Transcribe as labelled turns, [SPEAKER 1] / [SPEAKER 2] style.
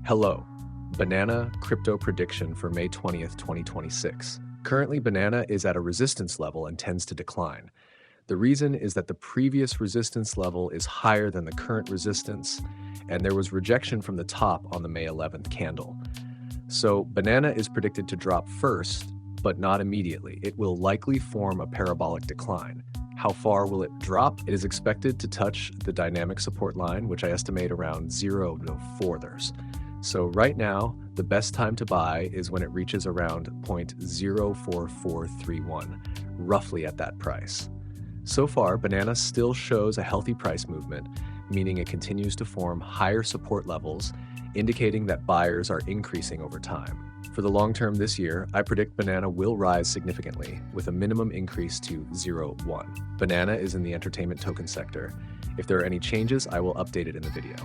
[SPEAKER 1] Hello, Banana crypto prediction for May 20th, 2026. Currently, Banana is at a resistance level and tends to decline. The reason is that the previous resistance level is higher than the current resistance, and there was rejection from the top on the May 11th candle. So, Banana is predicted to drop first, but not immediately. It will likely form a parabolic decline. How far will it drop? It is expected to touch the dynamic support line, which I estimate around 0 to 4thers. So right now, the best time to buy is when it reaches around 0.04431, roughly at that price. So far, Banana still shows a healthy price movement, meaning it continues to form higher support levels, indicating that buyers are increasing over time. For the long term this year, I predict Banana will rise significantly, with a minimum increase to 0.1. Banana is in the entertainment token sector. If there are any changes, I will update it in the video.